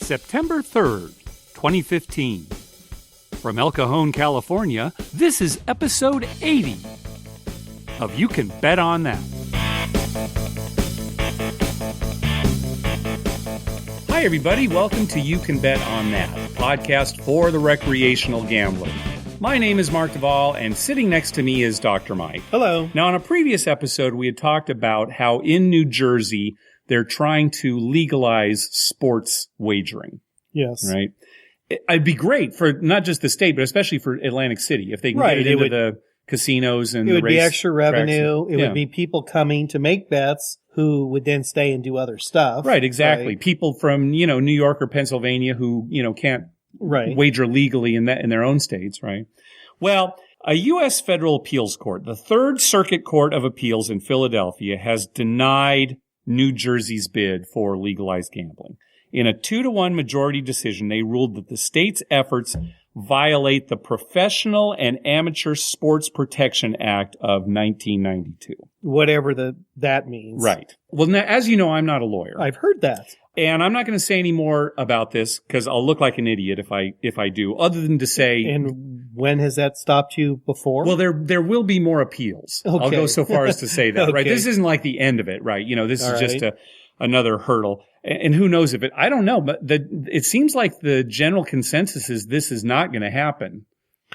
September 3rd, 2015. From El Cajon, California, this is episode 80 of You Can Bet on That. Hi, everybody. Welcome to You Can Bet on That, a podcast for the recreational gambler. My name is Mark Duvall, and sitting next to me is Dr. Mike. Hello. Now, in a previous episode, we had talked about how in New Jersey, they're trying to legalize sports wagering. Yes. Right? It'd be great for not just the state, but especially for Atlantic City, if they can get it into the casinos and the race. It would be extra revenue. It Yeah. would be people coming to make bets who would then stay and do other stuff. Right, exactly. Right. People from, New York or Pennsylvania who, can't Right. wager legally in their own states, right? Well, a U.S. federal appeals court, the Third Circuit Court of Appeals in Philadelphia, has denied New Jersey's bid for legalized gambling. In a 2-1 majority decision, they ruled that the state's efforts violate the Professional and Amateur Sports Protection Act of 1992. Whatever that means. Right. Well, now, as you know, I'm not a lawyer. I've heard that. And I'm not going to say any more about this because I'll look like an idiot if I do, other than to say. And when has that stopped you before? Well, there will be more appeals. Okay. I'll go so far as to say that, right? Okay. This isn't like the end of it, right? This All is just right. another hurdle. And who knows if I don't know, but it seems like the general consensus is this is not going to happen.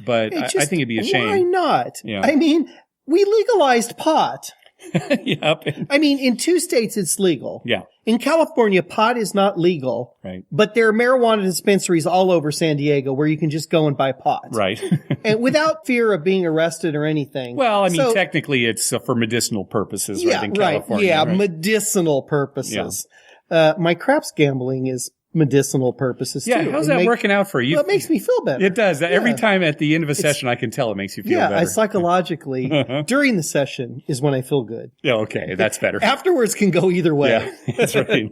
But I think it'd be a shame. Why not? Yeah. I mean, we legalized pot. Yep. I mean, in 2 states, it's legal. Yeah. In California, pot is not legal. Right. But there are marijuana dispensaries all over San Diego where you can just go and buy pot. Right. And without fear of being arrested or anything. Well, I mean, So- technically it's for medicinal purposes, yeah, right, in right. California. Yeah, right? medicinal purposes. My craps gambling is medicinal purposes too. Yeah, how's that working out for you? Well, it makes me feel better. It does. Yeah. Every time at the end of a session, I can tell it makes you feel Yeah, better. I psychologically, during the session is when I feel good. Yeah, okay, that's better. Afterwards can go either way. Yeah, that's right.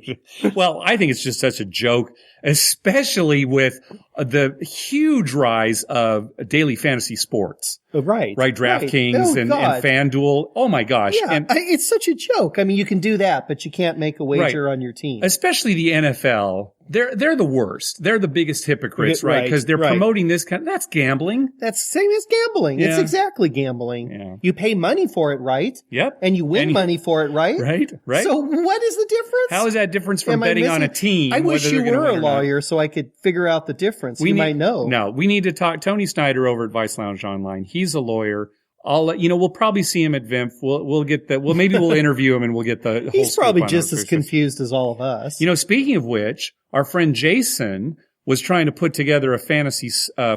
Well, I think it's just such a joke, especially with the huge rise of daily fantasy sports. Right. Right, DraftKings Oh, and God. FanDuel. Oh my gosh. Yeah, And it's such a joke. I mean, you can do that, but you can't make a wager on your team. especially the NFL. They're the worst. They're the biggest hypocrites, right? Because they're promoting this that's gambling. That's the same as gambling. Yeah. It's exactly gambling. Yeah. You pay money for it, right? Yep. And you win money for it, right? Right. So what is the difference? How is that different from Am I betting on a missing- team? I wish whether you they're gonna were a win or not? lawyer so I could figure out the difference. You might know. No, we need to talk. Tony Snyder over at Vice Lounge Online. He's a lawyer. I'll let we'll probably see him at VIMP. We'll get that. Well, maybe we'll interview him and we'll get the whole He's scoop probably on just it. as confused as all of us. Speaking of which, our friend Jason was trying to put together a fantasy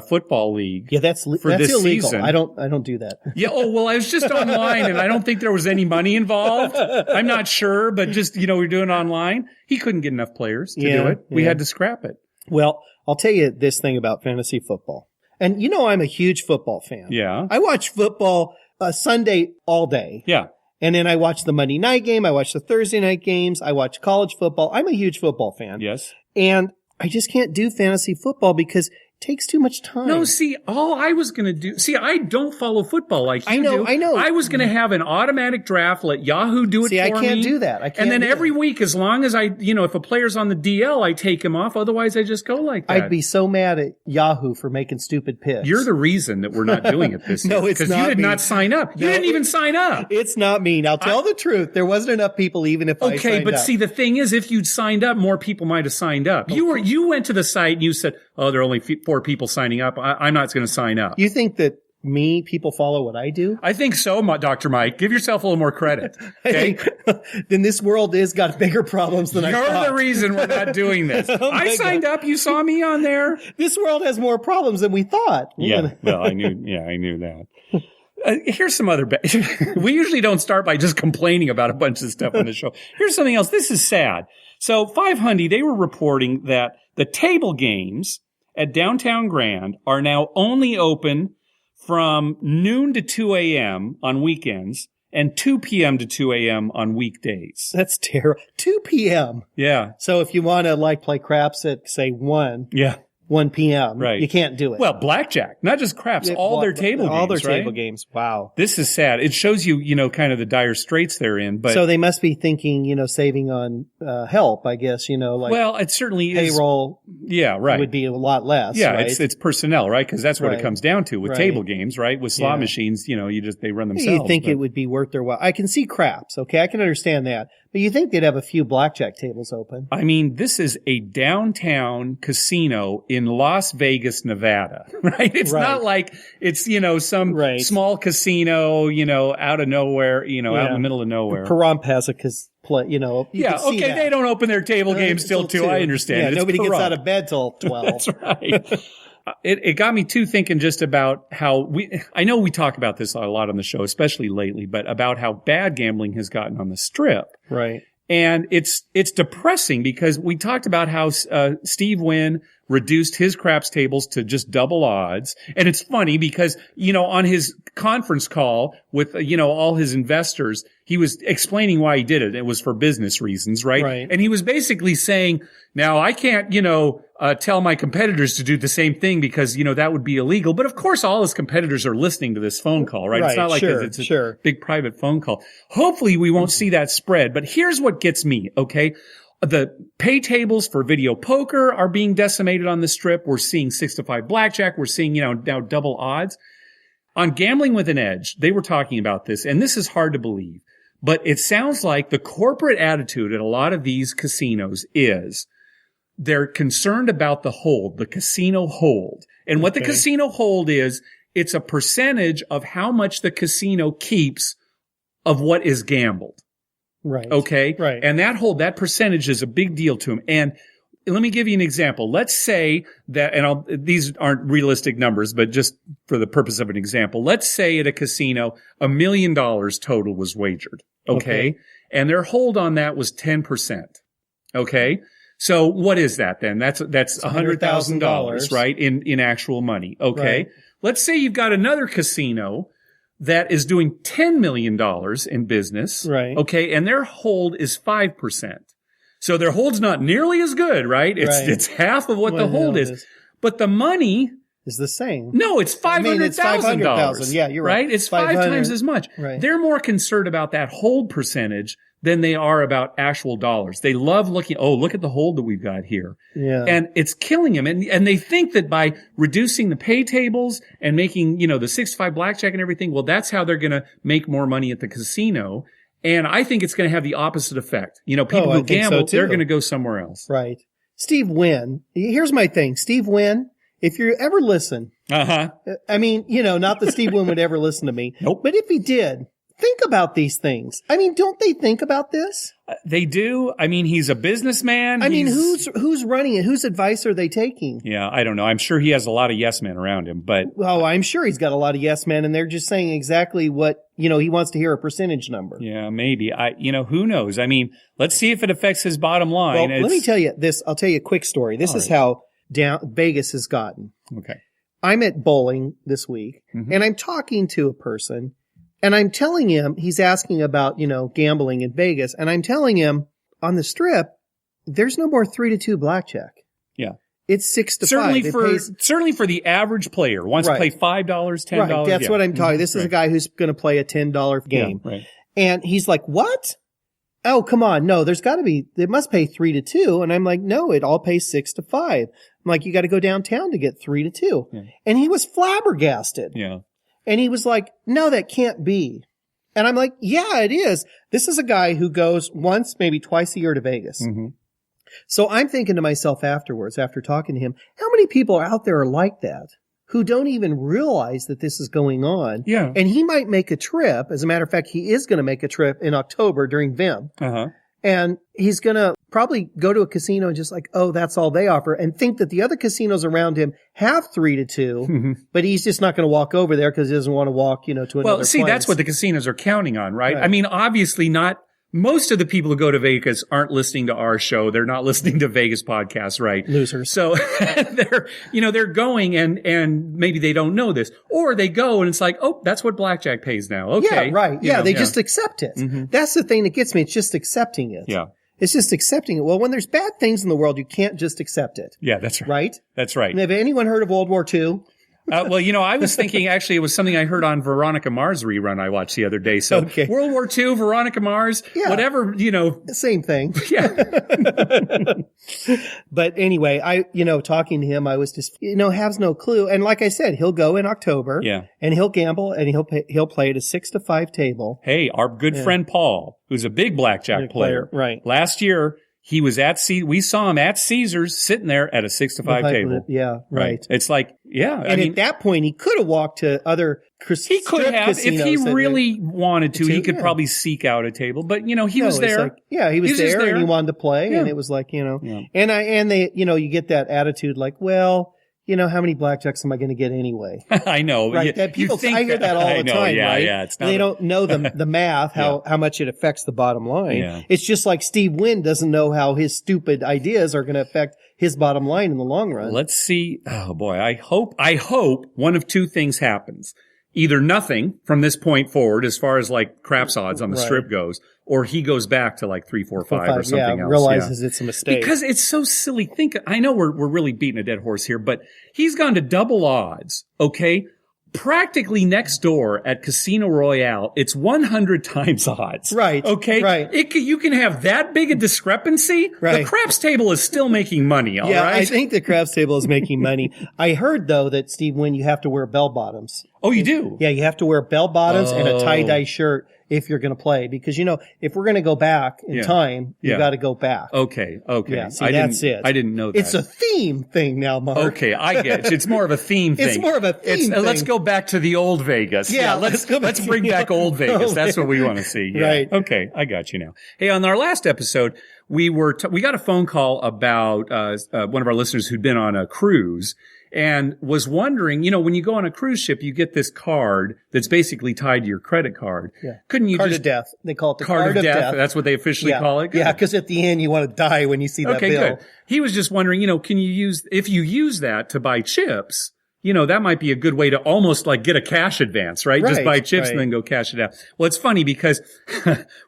football league. Yeah, that's this illegal. season. I don't do that. Yeah. Oh, well, I was just online and I don't think there was any money involved. I'm not sure, but just, we're doing it online. He couldn't get enough players to do it. We had to scrap it. Well, I'll tell you this thing about fantasy football. And I'm a huge football fan. Yeah. I watch football Sunday all day. Yeah. And then I watch the Monday night game. I watch the Thursday night games. I watch college football. I'm a huge football fan. Yes. And I just can't do fantasy football because it takes too much time. No, see, all I was going to do, I don't follow football like you do. I know. I was going to have an automatic draft, let Yahoo do it for me. See, I can't do that. I can't. And then do every that. week, as long as if a player's on the DL, I take him off. Otherwise, I just go like that. I'd be so mad at Yahoo for making stupid picks. You're the reason that we're not doing it this year. No, it's not because you did me. not sign up. You No, didn't even sign up. It's not me. Now, tell the truth. There wasn't enough people even if I signed Okay, but up. see, the thing is, if you'd signed up, more people might have signed up. You went to the site and you said, "Oh, there are only 4 people signing up. I'm not going to sign up." You think that people follow what I do? I think so, Dr. Mike. Give yourself a little more credit. Okay? Then this world has got bigger problems than I thought. You're the reason we're not doing this. I signed up. You saw me on there. This world has more problems than we thought. Yeah. Well, I knew that. Here's some other we usually don't start by just complaining about a bunch of stuff on the show. Here's something else. This is sad. So 500, they were reporting that the table games at Downtown Grand are now only open from noon to 2 a.m. on weekends and 2 p.m. to 2 a.m. on weekdays. That's terrible. 2 p.m. Yeah. So if you want to play craps at say 1, Yeah. 1 p.m. Right. You can't do it. Well, blackjack, not just craps, all their table games, all their right? table games. Wow. This is sad. It shows you, kind of the dire straits they're in. But so they must be thinking, saving on help, I guess, like well, it certainly payroll would be a lot less. Yeah, right? it's personnel, right? Because that's what it comes down to with table games, right? With slot machines, they run themselves. You think it would be worth their while. I can see craps, okay? I can understand that. But you think they'd have a few blackjack tables open. I mean, this is a downtown casino in Las Vegas, Nevada, right? It's not like it's, some small casino, out of nowhere, out in the middle of nowhere. Pahrump has a they don't open their table games till 2. I understand. Yeah, nobody gets out of bed till 12. That's right. It got me too thinking just about how I know we talk about this a lot on the show, especially lately, but about how bad gambling has gotten on the Strip. Right. And it's depressing because we talked about how Steve Wynn reduced his craps tables to just double odds. And it's funny because, on his conference call with, all his investors, he was explaining why he did it. It was for business reasons, right? And he was basically saying, now I can't, tell my competitors to do the same thing because, that would be illegal. But of course, all his competitors are listening to this phone call, right? It's not like it's a big private phone call. Hopefully we won't see that spread. But here's what gets me, okay? The pay tables for video poker are being decimated on the Strip. We're seeing 6-5 blackjack. We're seeing, now double odds. On Gambling with an Edge, they were talking about this, and this is hard to believe, but it sounds like the corporate attitude at a lot of these casinos is they're concerned about the casino hold. And what the casino hold is, it's a percentage of how much the casino keeps of what is gambled. Right. Okay. Right. And that percentage is a big deal to them. And let me give you an example. Let's say that, and these aren't realistic numbers, but just for the purpose of an example, let's say at a casino, $1 million total was wagered. Okay. And their hold on that was 10%. Okay. So what is that then? That's $100,000, right? In actual money. Okay. Right. Let's say you've got another casino that is doing $10 million in business. Right. Okay. And their hold is 5%. So their hold's not nearly as good, right? It's half of what the hold is. But the money is the same. No, it's $500,000. Yeah, you're right. It's 5 times as much. Right. They're more concerned about that hold percentage than they are about actual dollars. They love looking, look at the hold that we've got here. Yeah. And it's killing them. And they think that by reducing the pay tables and making, the 6-5 blackjack and everything, well, that's how they're going to make more money at the casino. And I think it's going to have the opposite effect. People who gamble, they're going to go somewhere else. Right. Steve Wynn. Here's my thing. Steve Wynn, if you ever listen, I mean, not that Steve Wynn would ever listen to me. Nope. But if he did, think about these things. I mean, don't they think about this? They do. I mean, he's a businessman. I mean, who's running it? Whose advice are they taking? Yeah, I don't know. I'm sure he has a lot of yes men around him, but I'm sure he's got a lot of yes men, and they're just saying exactly what he wants to hear, a percentage number. Yeah, maybe. Who knows? I mean, let's see if it affects his bottom line. Well, let me tell you this. I'll tell you a quick story. This is how down Vegas has gotten. Okay. I'm at bowling this week, and I'm talking to a person. And I'm telling him, he's asking about, gambling in Vegas. And I'm telling him on the Strip, there's no more 3-2 blackjack. Yeah. It's 6-5. Certainly for the average player wants to play $5, $10. Right. That's what I'm talking. This is a guy who's going to play a $10 game. Yeah, right. And he's like, what? Oh, come on. No, it must pay 3-2. And I'm like, no, it all pays 6-5. I'm like, you got to go downtown to get 3-2. Yeah. And he was flabbergasted. Yeah. And he was like, no, that can't be. And I'm like, yeah, it is. This is a guy who goes once, maybe twice a year to Vegas. Mm-hmm. So I'm thinking to myself afterwards, after talking to him, how many people out there are like that who don't even realize that this is going on? Yeah. And he might make a trip. As a matter of fact, he is going to make a trip in October during VIM. Uh-huh. And he's going to probably go to a casino and just like, oh, that's all they offer, and think that the other casinos around him have 3-2, but he's just not going to walk over there because he doesn't want to walk, to another Well, see, place. that's what the casinos are counting on, right? I mean, obviously most of the people who go to Vegas aren't listening to our show. They're not listening to Vegas podcasts, right? Losers. So they're going and maybe they don't know this, or they go and it's like, oh, that's what blackjack pays now. Okay. Yeah, right. They just accept it. Mm-hmm. That's the thing that gets me. It's just accepting it. Yeah. It's just accepting it. Well, when there's bad things in the world, you can't just accept it. Yeah, that's right. Right? That's right. And have anyone heard of World War II? Well, I was thinking actually it was something I heard on Veronica Mars rerun I watched the other day. So Okay. World War II, Veronica Mars, whatever, Same thing. Yeah. But anyway, talking to him, I was just, has no clue. And like I said, he'll go in October. Yeah. And he'll gamble and he'll play at a 6-5 table. Hey, our good friend Paul, who's a big blackjack player. Right. Last year, he was we saw him at Caesars sitting there at a 6-5 table. Yeah, right. It's like, yeah. And at that point, he could have walked to other he could have, if he really wanted to, he could probably seek out a table. But, he was there. He was there and he wanted to play. Yeah. And it was like, and they, you get that attitude like, well, how many blackjacks am I going to get anyway? I know. Right. I hear that all the time, right? Yeah, it's not they don't know the math, how much it affects the bottom line. Yeah. It's just like Steve Wynn doesn't know how his stupid ideas are going to affect his bottom line in the long run. Let's see. Oh boy. I hope one of two things happens. Either nothing from this point forward as far as like craps odds on the strip goes, or he goes back to like 3, 4, 5 or something else. Realizes it's a mistake. Because it's so silly. I know we're really beating a dead horse here, but he's gone to double odds, okay? Practically next door at Casino Royale, it's 100 times odds. Right. Okay? Right. You can have that big a discrepancy. Right. The craps table is still making money, all right? I think the craps table is making money. I heard, though, that, Steve Wynn, you have to wear bell bottoms. Oh, you do? Yeah, you have to wear bell bottoms and a tie-dye shirt if you're going to play. Because, if we're going to go back in time, you got to go back. Okay. Yeah, see, that's it. I didn't know that. It's a theme thing now, Mark. Okay, I get it. It's more of a theme thing. It's more of a theme thing. Let's go back to the old Vegas. Yeah, let's bring back old Vegas. That's what we want to see. Yeah. Right. Okay, I got you now. Hey, on our last episode, we got a phone call about one of our listeners who'd been on a cruise and was wondering, when you go on a cruise ship, you get this card that's basically tied to your credit card. Yeah. Couldn't you card of death. They call it the card of death. That's what they officially call it? Good. Yeah, because at the end you want to die when you see that bill. Good. He was just wondering, if you use that to buy chips, that might be a good way to almost like get a cash advance, right? Just buy chips and then go cash it out. Well, it's funny because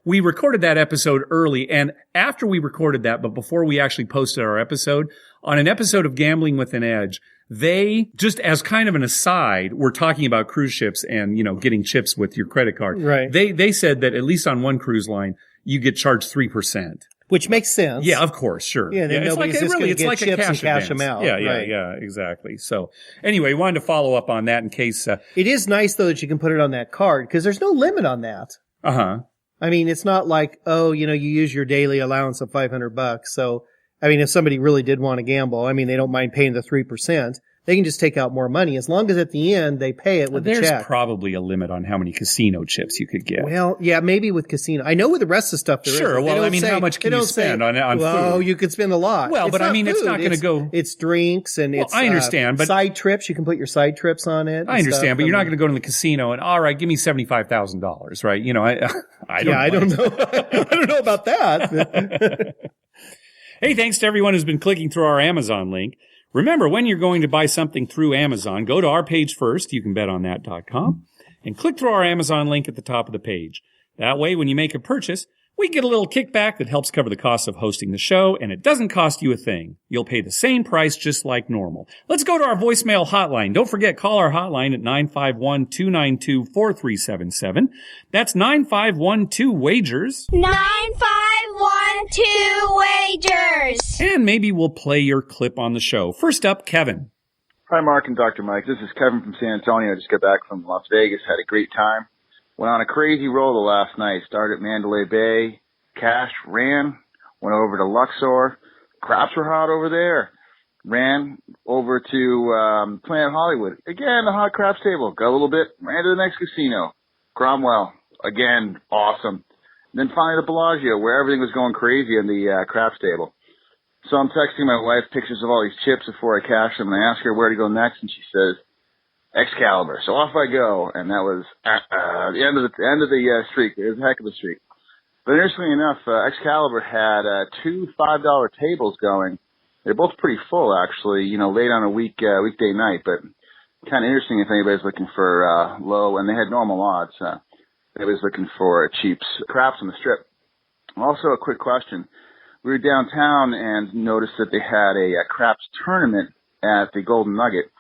we recorded that episode early, and after we recorded that, but before we actually posted our episode, on an episode of Gambling with an Edge, they, just as kind of an aside, were talking about cruise ships and, getting chips with your credit card. Right. They said that at least on one cruise line, you get charged 3%. Which makes sense. Yeah, of course, sure. Yeah, then nobody's just going to get chips and cash them out. Yeah, exactly. So anyway, wanted to follow up on that in case. It is nice, though, that you can put it on that card because there's no limit on that. Uh-huh. I mean, it's not like, you use your daily allowance of $500. So, if somebody really did want to gamble, they don't mind paying the 3%. They can just take out more money as long as at the end they pay it with the check. There's probably a limit on how many casino chips you could get. Well, yeah, maybe with casino. I know with the rest of the stuff there is. Sure. Well, how much can you spend on food? Well, you could spend a lot. Well, but it's not going to go. It's drinks and it's I understand, but side trips. You can put your side trips on it. I understand, but you're not going to go to the casino and all right, give me $75,000, right? I don't know. I don't know about that. Hey, thanks to everyone who's been clicking through our Amazon link. Remember, when you're going to buy something through Amazon, go to our page first, youcanbetonthat.com, and click through our Amazon link at the top of the page. That way, when you make a purchase, we get a little kickback that helps cover the cost of hosting the show, and it doesn't cost you a thing. You'll pay the same price just like normal. Let's go to our voicemail hotline. Don't forget, call our hotline at 951-292-4377. That's 9512-WAGERS. 9512-WAGERS. And maybe we'll play your clip on the show. First up, Kevin. Hi, Mark and Dr. Mike. This is Kevin from San Antonio. I just got back from Las Vegas. Had a great time. Went on a crazy roll the last night. Started at Mandalay Bay, cashed, ran, went over to Luxor. Craps were hot over there. Ran over to Planet Hollywood. Again, the hot craps table. Got a little bit. Ran to the next casino. Cromwell. Again, awesome. And then finally the Bellagio, where everything was going crazy in the craps table. So I'm texting my wife pictures of all these chips before I cash them, and I ask her where to go next, and she says, Excalibur. So off I go, and that was the end of the streak. It was a heck of a streak. But interestingly enough, Excalibur had two $5 tables going. They're both pretty full, actually. Late on a weekday night, but kind of interesting if anybody's looking for low, and they had normal odds. Anybody's looking for cheaps, craps on the strip. Also, a quick question: we were downtown and noticed that they had a craps tournament at the Golden Nugget.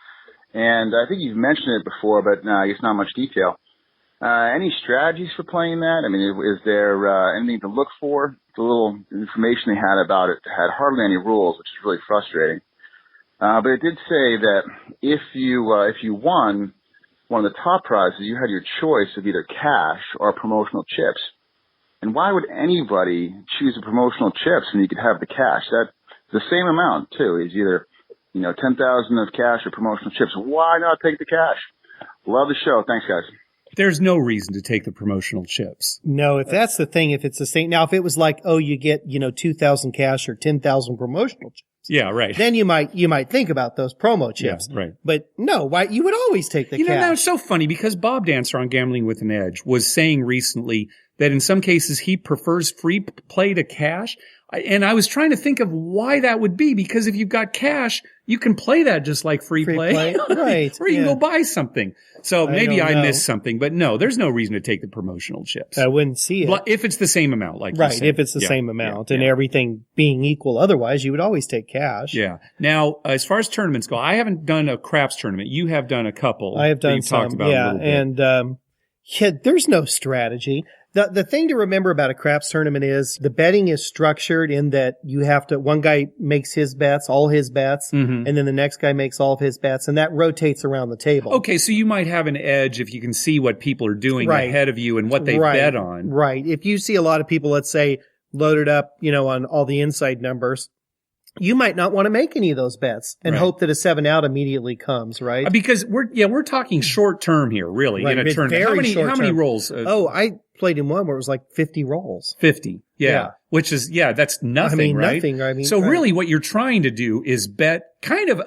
And I think you've mentioned it before, but I guess not much detail. Any strategies for playing that? I mean, is there anything to look for? The little information they had about it had hardly any rules, which is really frustrating. But it did say that if you won one of the top prizes, you had your choice of either cash or promotional chips. And why would anybody choose the promotional chips when you could have the cash? That's the same amount too. It's either 10,000 of cash or promotional chips. Why not take the cash? Love the show. Thanks, guys. There's no reason to take the promotional chips. No, if that's the thing, if it's the same. Now, if it was like, oh, you get, 2,000 cash or 10,000 promotional chips. Yeah, right. Then you might think about those promo chips. Yeah, right. But no, why you would always take the cash. That's so funny because Bob Dancer on Gambling with an Edge was saying recently that in some cases he prefers free play to cash. And I was trying to think of why that would be, because if you've got cash, you can play that just like free play. Right. Or you can go buy something. So maybe I know. missed something, but no, there's no reason to take the promotional chips. I wouldn't see it. If it's the same amount, like you right, said. if it's the same amount and everything being equal. Otherwise, you would always take cash. Yeah. Now, as far as tournaments go, I haven't done a craps tournament. You have done a couple. I have done you've some. talked about a little bit. And there's no strategy. The thing to remember about a craps tournament is the betting is structured in that you have to, one guy makes his bets, all his bets, and then the next guy makes all of his bets, and that rotates around the table. Okay, so you might have an edge if you can see what people are doing ahead of you and what they bet on. Right. If you see a lot of people, let's say, loaded up, on all the inside numbers, you might not want to make any of those bets and hope that a 7 out immediately comes, right? Because we're talking short term here, really, in a tournament. How many rolls? I played in one where it was like 50 rolls. 50. Yeah. Which is, that's nothing, right? Nothing. So really what you're trying to do is bet kind of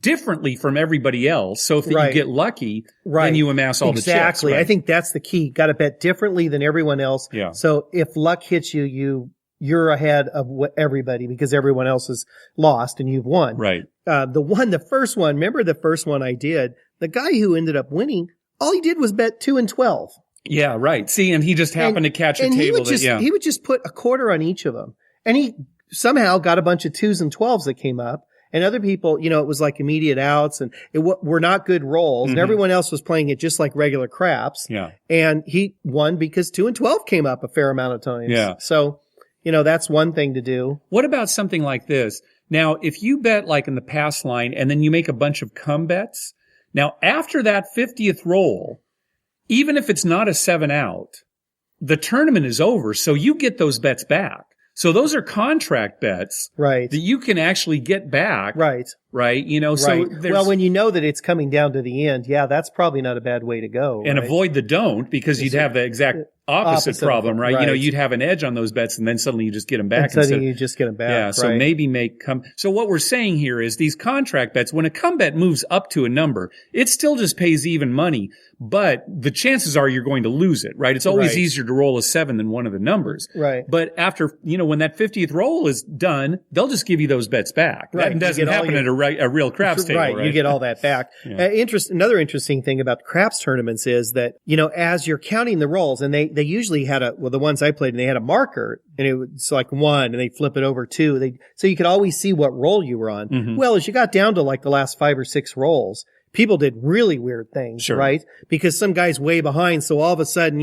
differently from everybody else. So if you get lucky, then you amass all the chips. Exactly. I think that's the key. Got to bet differently than everyone else. Yeah. So if luck hits you, you're ahead of everybody because everyone else is lost and you've won. Right. The first one, remember the first one I did, the guy who ended up winning, all he did was bet 2 and 12. Yeah, right. See, and he just happened to catch a table. He would just put a quarter on each of them. And he somehow got a bunch of 2s and 12s that came up. And other people, it was like immediate outs and were not good rolls. And everyone else was playing it just like regular craps. Yeah. And he won because 2 and 12 came up a fair amount of times. Yeah. So, that's one thing to do. What about something like this? Now, if you bet like in the pass line and then you make a bunch of come bets, now after that 50th roll, even if it's not a 7 out, the tournament is over. So you get those bets back. So those are contract bets. Right. That you can actually get back. Right. Right. So well, when you know that it's coming down to the end, that's probably not a bad way to go. And avoid the don't because you'd have the exact opposite problem, right? Right. You'd have an edge on those bets and then suddenly you just get them back. Suddenly you just get them back. Yeah. So maybe so what we're saying here is these contract bets, when a come bet moves up to a number, it still just pays even money, but the chances are you're going to lose it, right? It's always easier to roll a 7 than one of the numbers. Right. But after, when that 50th roll is done, they'll just give you those bets back. Right. That doesn't happen at a real craps table, right? You get all that back. Another interesting thing about craps tournaments is that, as you're counting the rolls, and they usually had the ones I played, and they had a marker, and it was like 1, and they flip it over 2. So you could always see what roll you were on. Mm-hmm. Well, as you got down to like the last 5 or 6 rolls, people did really weird things, right? Because some guy's way behind, so all of a sudden,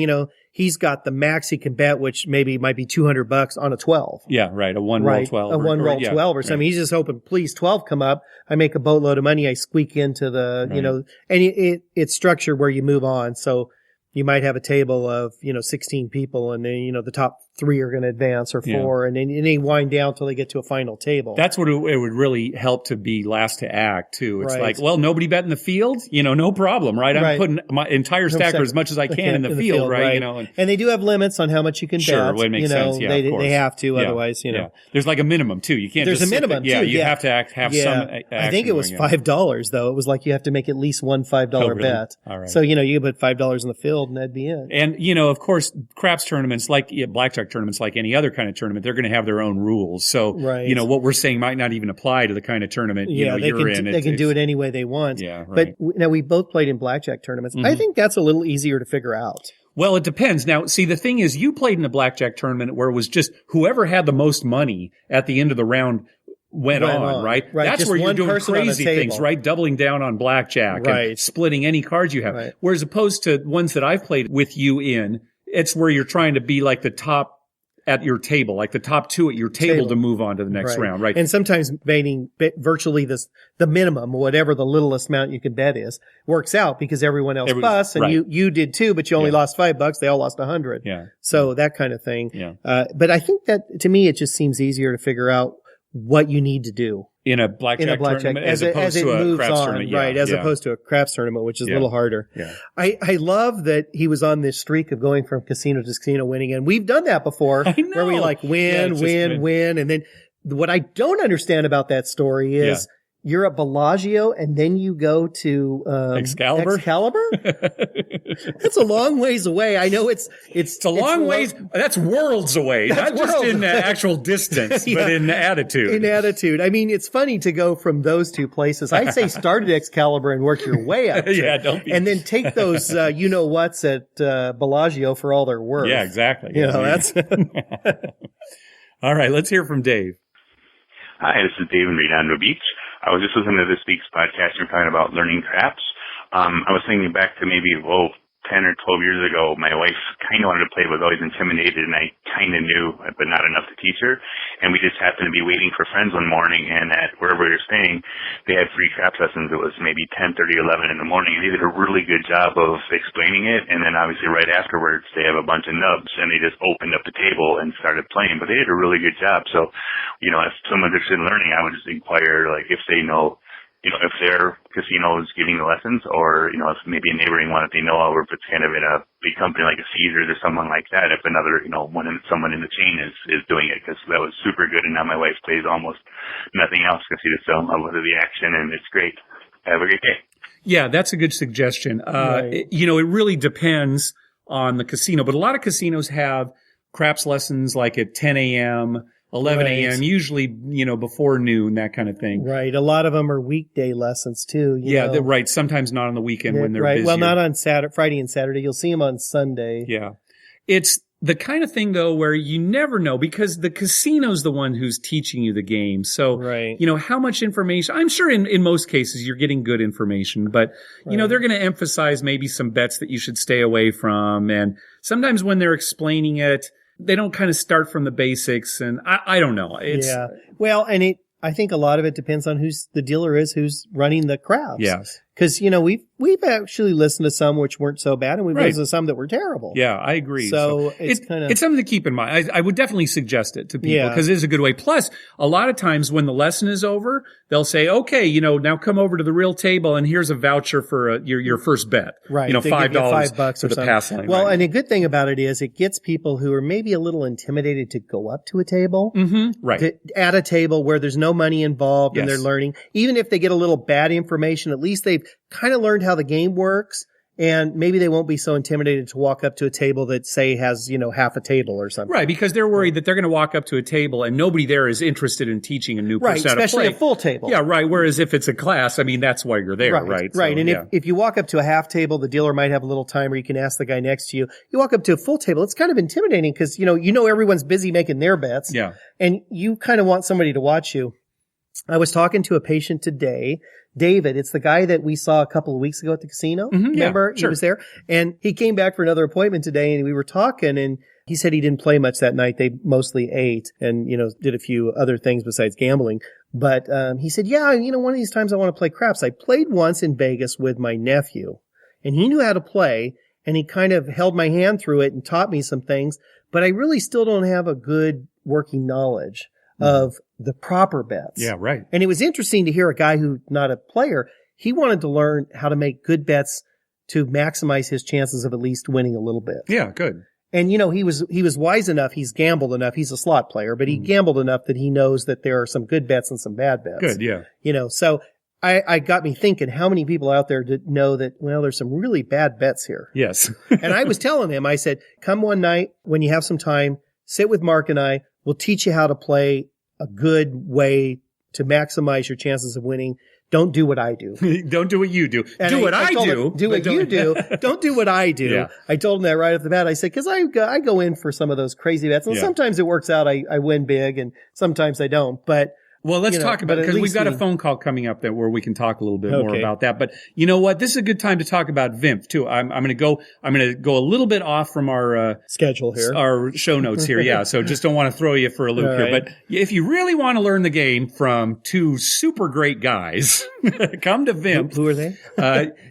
he's got the max he can bet, which maybe might be $200 on a 12. Yeah, right. A 1 roll 12. A 1 roll 12 or something. Right. He's just hoping, please 12 come up. I make a boatload of money. I squeak into the, and it's structured where you move on. So you might have a table of, 16 people and then, the top 3 are going to advance or 4 and then they wind down till they get to a final table. That's what it would really help to be last to act too. It's like, well, nobody bet in the field, no problem, right? I'm putting my entire stacker as much as I can in the field, right? And they do have limits on how much you can bet. Sure, it makes sense. Yeah, of course. They have to, otherwise, There's like a minimum too. You can't There's just a minimum too. You have to have some action. I think it was $5 though. It was like you have to make at least one $5 bet. All right. So, you put $5 in the field and that'd be it. And, of course, craps tournaments, like blackjack tournaments, like any other kind of tournament, they're going to have their own rules. So, what we're saying might not even apply to the kind of tournament you're in. They can do it any way they want. Yeah, right. But now we both played in blackjack tournaments. I think that's a little easier to figure out. Well, it depends. Now, see, the thing is, you played in a blackjack tournament where it was just whoever had the most money at the end of the round went on, right? That's just where you're one doing person on a crazy things, table. right? Doubling down on blackjack and splitting any cards you have. Right. Whereas opposed to ones that I've played with you in, it's where you're trying to be like the top at your table, like the top two at your table to move on to the next round, right? And sometimes betting virtually the minimum, whatever the littlest amount you can bet is, works out because everyone else busts, and you did too, but you only lost $5. They all lost 100. Yeah. So that kind of thing. Yeah. But I think that to me, it just seems easier to figure out what you need to do in a blackjack tournament as opposed it to a moves craps on, tournament. right? As opposed to a craps tournament, which is a little harder. Yeah. I love that he was on this streak of going from casino to casino winning, and we've done that before, where we like win, and then what I don't understand about that story is you're at Bellagio and then you go to Excalibur. That's a long ways away. I know it's a long ways. That's worlds away, not just in actual distance, but in attitude. In attitude. I mean, it's funny to go from those two places. I'd say start at Excalibur and work your way up. And then take those you-know-whats at Bellagio for all they're worth. Yeah, exactly. That's All right, let's hear from Dave. Hi, this is Dave in Redondo Beach. I was just listening to this week's podcast and talking about learning craps. I was thinking back to maybe, 10 or 12 years ago, my wife kind of wanted to play, but was always intimidated, and I kind of knew, but not enough to teach her. And we just happened to be waiting for friends one morning, and at wherever we were staying, they had free craps lessons. It was maybe 10:30, 11 in the morning, and they did a really good job of explaining it. And then obviously right afterwards, they have a bunch of nubs, and they just opened up the table and started playing. But they did a really good job. So, if someone's interested in learning, I would just inquire, like, if they know, if their casino is giving the lessons, or, if maybe a neighboring one that they know of, or if it's kind of in a big company like a Caesars or someone like that, if another, someone in the chain is doing it, because that was super good. And now my wife plays almost nothing else because she just fell in love with the action, and it's great. Have a great day. Yeah, that's a good suggestion. It really depends on the casino, but a lot of casinos have craps lessons like at 10 a.m., 11 a.m., usually, before noon, that kind of thing. Right. A lot of them are weekday lessons too. Right. Sometimes not on the weekend when they're busy. Well, not on Friday and Saturday. You'll see them on Sunday. Yeah. It's the kind of thing, though, where you never know, because the casino's the one who's teaching you the game. So, how much information, I'm sure in most cases you're getting good information, but, they're going to emphasize maybe some bets that you should stay away from. And sometimes when they're explaining it, they don't kind of start from the basics, and I don't know. Well, and I think a lot of it depends on who's the dealer is, who's running the craps. Yes. Because, we've actually listened to some which weren't so bad, and we've listened to some that were terrible. Yeah, I agree. So it's kind of... It's something to keep in mind. I would definitely suggest it to people because it is a good way. Plus, a lot of times when the lesson is over, they'll say, okay, now come over to the real table and here's a voucher for your first bet. Right. $5 for the pass line. Well, and a good thing about it is it gets people who are maybe a little intimidated to go up to a table. Mm-hmm. Right. At a table where there's no money involved and they're learning. Even if they get a little bad information, at least they've kind of learned how the game works, and maybe they won't be so intimidated to walk up to a table that, say, has, half a table or something. Right, because they're worried that they're going to walk up to a table and nobody there is interested in teaching a new person how to play. Especially a full table. Yeah, right. Whereas if it's a class, that's why you're there, right? Right. So, and if you walk up to a half table, the dealer might have a little timer. You can ask the guy next to you. You walk up to a full table, it's kind of intimidating because, everyone's busy making their bets. Yeah. And you kind of want somebody to watch you. I was talking to a patient today, David. It's the guy that we saw a couple of weeks ago at the casino. Mm-hmm, remember? Yeah, sure. He was there. And he came back for another appointment today, and we were talking, and he said he didn't play much that night. They mostly ate and, did a few other things besides gambling. But he said, one of these times I want to play craps. I played once in Vegas with my nephew, and he knew how to play, and he kind of held my hand through it and taught me some things. But I really still don't have a good working knowledge of the proper bets. Yeah, right. And it was interesting to hear a guy who's not a player. He wanted to learn how to make good bets to maximize his chances of at least winning a little bit. Yeah, good. And, he was wise enough. He's gambled enough. He's a slot player, but he gambled enough that he knows that there are some good bets and some bad bets. Good, yeah. So I got me thinking, how many people out there know that, there's some really bad bets here? Yes. And I was telling him, I said, come one night when you have some time, sit with Mark and we'll teach you how to play a good way to maximize your chances of winning, don't do what I do. Don't do what you do. And do what I told do. him, do what you do. Don't do what I do. Yeah. I told him that right off the bat. I said, because I go in for some of those crazy bets, and sometimes it works out. I win big, and sometimes I don't. But well, let's talk about it, because we've got a we- phone call coming up where we can talk a little bit more about that. But you know what? This is a good time to talk about VIMP too. I'm going to go a little bit off from our schedule here, our show notes here. Yeah. So just don't want to throw you for a loop All here. right. But if you really want to learn the game from two super great guys, come to VIMP. Who are they?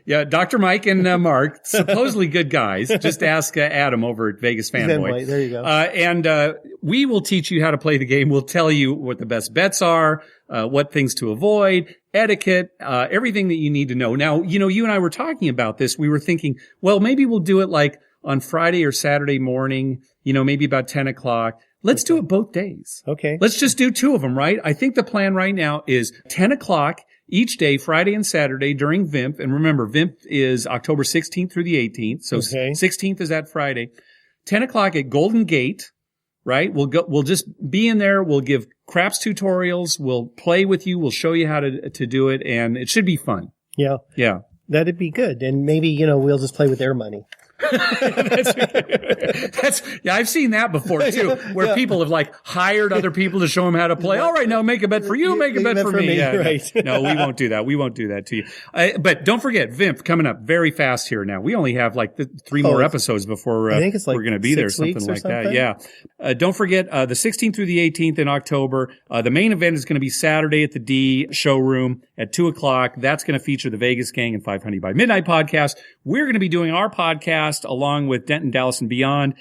Dr. Mike and Mark, supposedly good guys. Just ask Adam over at Vegas Fanboy. There you go. And we will teach you how to play the game. We'll tell you what the best bets are, what things to avoid, etiquette, everything that you need to know. Now, you and I were talking about this. We were thinking, well, maybe we'll do it like on Friday or Saturday morning, maybe about 10 o'clock. Let's do it both days. Okay. Let's just do two of them, right? I think the plan right now is 10 o'clock each day, Friday and Saturday during VIMP. And remember, VIMP is October 16th through the 18th. So 16th is that Friday. 10 o'clock at Golden Gate, right? We'll just be in there. We'll give craps tutorials. We'll play with you. We'll show you how to do it. And it should be fun. Yeah. Yeah. That'd be good. And maybe, we'll just play with their money. That's I've seen that before too, where people have like hired other people to show them how to play. All right, now make a bet for you, make a bet for me. Yeah, right. No, we won't do that. We won't do that to you. But don't forget, VIMP coming up very fast here now. We only have like 3 more episodes before I think it's like we're going to be there, 6 weeks something like something. that. Yeah. Don't forget the 16th through the 18th in October. The main event is going to be Saturday at the D showroom at 2:00. That's going to feature the Vegas Gang and 500 by Midnight podcast. We're going to be doing our podcast along with Denton, Dallas, and Beyond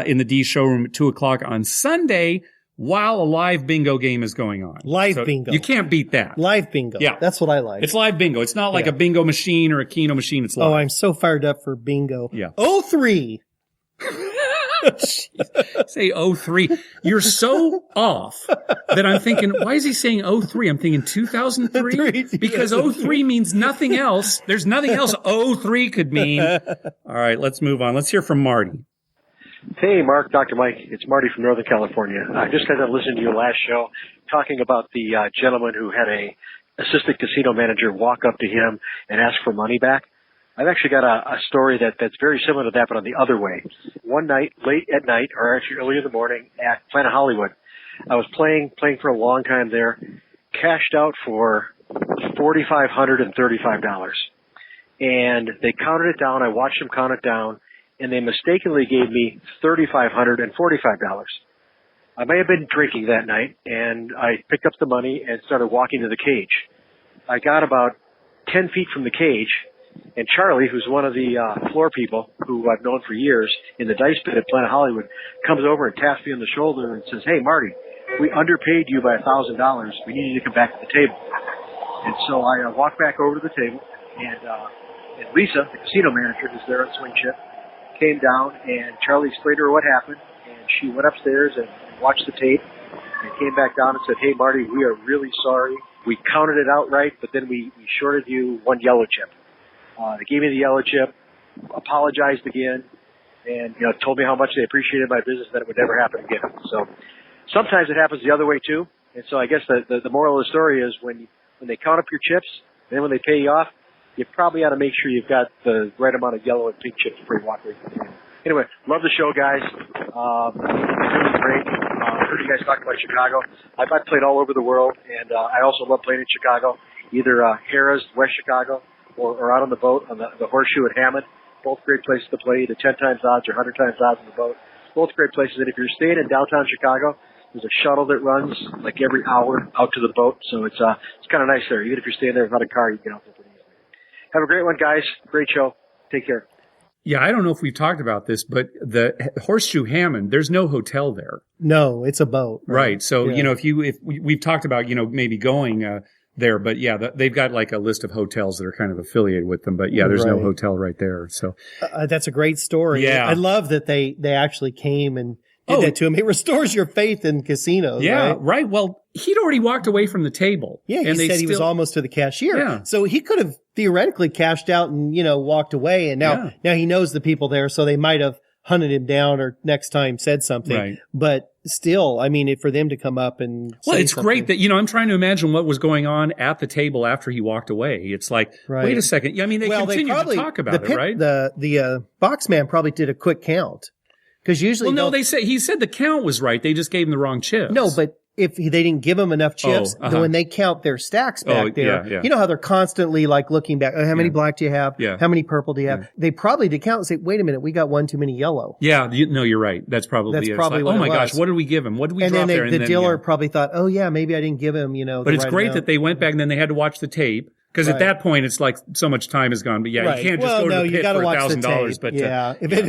in the D showroom at 2:00 on Sunday while a live bingo game is going on. Live bingo. You can't beat that. Live bingo. Yeah. That's what I like. It's live bingo. It's not like a bingo machine or a Keno machine. It's live. Oh, I'm so fired up for bingo. Yeah. 03. Say 03. You're so off that I'm thinking, why is he saying 03? I'm thinking 2003 because 03 means nothing else. There's nothing else 03 could mean. All right, let's move on. Let's hear from Marty. Hey, Mark, Dr. Mike. It's Marty from Northern California. I just got to listen to your last show talking about the gentleman who had a assistant casino manager walk up to him and ask for money back. I've actually got a story that's very similar to that, but on the other way. One night, late at night, or actually early in the morning, at Planet Hollywood, I was playing for a long time there, cashed out for $4,535. And they counted it down. I watched them count it down, and they mistakenly gave me $3,545. I may have been drinking that night, and I picked up the money and started walking to the cage. I got about 10 feet from the cage, and Charlie, who's one of the floor people who I've known for years in the dice pit at Planet Hollywood, comes over and taps me on the shoulder and says, "Hey, Marty, we underpaid you by $1,000. We need you to come back to the table." And so I walked back over to the table, and Lisa, the casino manager who's there on swing shift, came down, and Charlie explained to her what happened, and she went upstairs and watched the tape and came back down and said, "Hey, Marty, we are really sorry. We counted it out right, but then we shorted you one yellow chip." They gave me the yellow chip, apologized again, and told me how much they appreciated my business, that it would never happen again. So sometimes it happens the other way too. And so I guess the moral of the story is when they count up your chips, and then when they pay you off, you probably ought to make sure you've got the right amount of yellow and pink chips before you walk away from the table. Anyway, love the show, guys. Really great. I heard you guys talk about Chicago. I've played all over the world, and I also love playing in Chicago, either Harrah's, West Chicago, or out on the boat on the Horseshoe at Hammond. Both great places to play, either 10 times odds or 100 times odds on the boat. Both great places. And if you're staying in downtown Chicago, there's a shuttle that runs like every hour out to the boat. So it's kind of nice there. Even if you're staying there without a car, you can get out there pretty easily. Have a great one, guys. Great show. Take care. Yeah, I don't know if we've talked about this, but the Horseshoe Hammond, there's no hotel there. No, it's a boat. Right. So, Yeah. if we've talked about, maybe going there, but yeah, they've got like a list of hotels that are kind of affiliated with them, but yeah, there's no Right. hotel right there. So That's a great story. Yeah. I love that they actually came and did that to him. It restores your faith in casinos. yeah, Right? Well, he'd already walked away from the table. Yeah, he and said he was almost to the cashier. Yeah. So he could have theoretically cashed out and, walked away. And now he knows the people there. So they might have hunted him down or next time said something. Right. But still, I mean, for them to come up and well, say it's something, great that, I'm trying to imagine what was going on at the table after he walked away. It's like, Right. wait a second. I mean, they continued to talk about it, right? The box man probably did a quick count. Because usually, well, no, he said the count was right. They just gave him the wrong chips. No, but if they didn't give them enough chips, then when they count their stacks back there, yeah. you know how they're constantly like looking back. How many black do you have? Yeah. How many purple do you have? They probably did count and say, wait a minute, we got one too many yellow. Yeah, you're right. That's probably it. It's what oh my it gosh, was. what did we give him? What did we And drop then there? the dealer probably thought, oh yeah, maybe I didn't give him, But it's great that they went back and then they had to watch the tape. Because at that point, it's like so much time has gone. But you can't just go to the pit for $1,000. But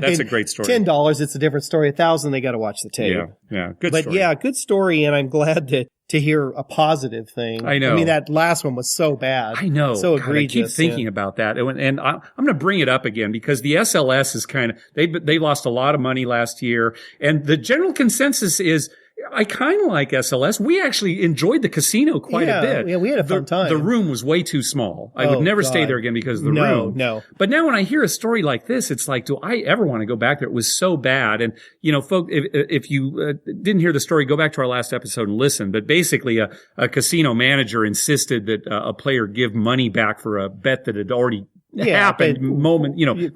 that's a great story. $10, it's a different story. $1,000, they got to watch the tape. Yeah, good story. But yeah, good story, and I'm glad to hear a positive thing. I know. I mean, that last one was so bad. I know. So God, egregious. I keep thinking about that, and I'm going to bring it up again because the SLS is kind of they lost a lot of money last year, and the general consensus is, I kind of like SLS. We actually enjoyed the casino quite a bit. Yeah, we had a fun time. The room was way too small. I would never stay there again because of the room. No. But now when I hear a story like this, it's like, do I ever want to go back there? It was so bad. And, folks, if you didn't hear the story, go back to our last episode and listen. But basically, a casino manager insisted that a player give money back for a bet that had already happened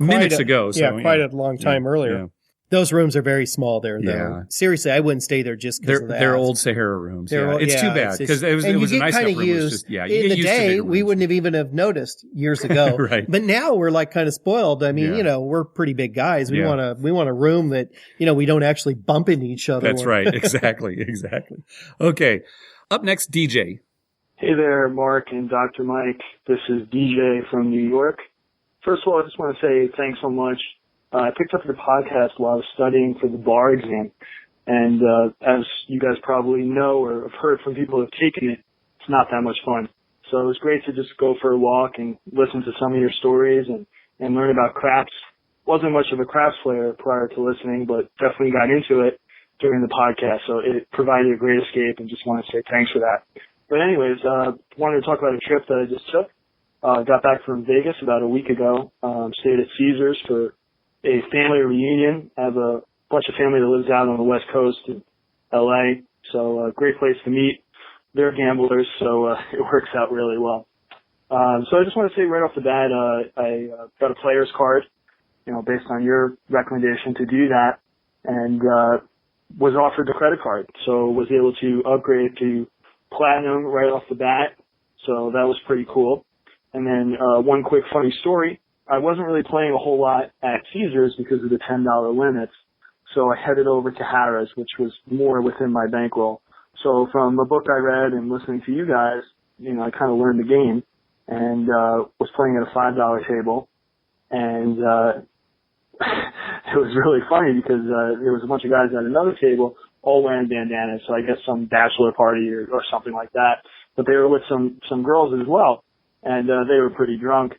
minutes ago. So, quite a long time earlier. Yeah. Those rooms are very small there, though. Yeah. Seriously, I wouldn't stay there just because of that. They're old Sahara rooms. It's too bad because it was a nice enough room. It was just, in the day, we wouldn't have even have noticed years ago. Right. But now we're like kind of spoiled. I mean, we're pretty big guys. We want a room that, we don't actually bump into each other. That's right. Exactly. Okay. Up next, DJ. Hey there, Mark and Dr. Mike. This is DJ from New York. First of all, I just want to say thanks so much. I picked up your podcast while I was studying for the bar exam. And as you guys probably know or have heard from people who have taken it, it's not that much fun. So it was great to just go for a walk and listen to some of your stories and learn about craps. Wasn't much of a craps player prior to listening, but definitely got into it during the podcast. So it provided a great escape, and just want to say thanks for that. But anyways, wanted to talk about a trip that I just took. Got back from Vegas about a week ago. Stayed at Caesars for a family reunion. I have a bunch of family that lives out on the West Coast in LA. So a great place to meet. They're gamblers, so it works out really well. So I just want to say right off the bat, I got a player's card, based on your recommendation to do that, and was offered the credit card. So was able to upgrade to platinum right off the bat. So that was pretty cool. And then one quick funny story. I wasn't really playing a whole lot at Caesars because of the $10 limits. So I headed over to Harrah's, which was more within my bankroll. So from a book I read and listening to you guys, I kind of learned the game and was playing at a $5 table. And it was really funny because there was a bunch of guys at another table all wearing bandanas. So I guess some bachelor party or something like that. But they were with some girls as well. And they were pretty drunk.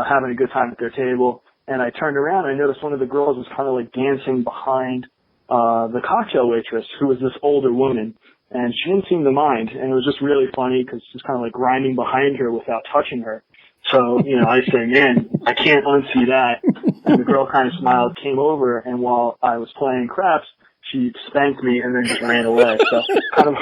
Having a good time at their table, and I turned around and I noticed one of the girls was kind of like dancing behind the cocktail waitress, who was this older woman, and she didn't seem to mind, and it was just really funny because she was kind of like grinding behind her without touching her. So, I say, man, I can't unsee that. And the girl kind of smiled, came over, and while I was playing craps, she spanked me and then just ran away. So kind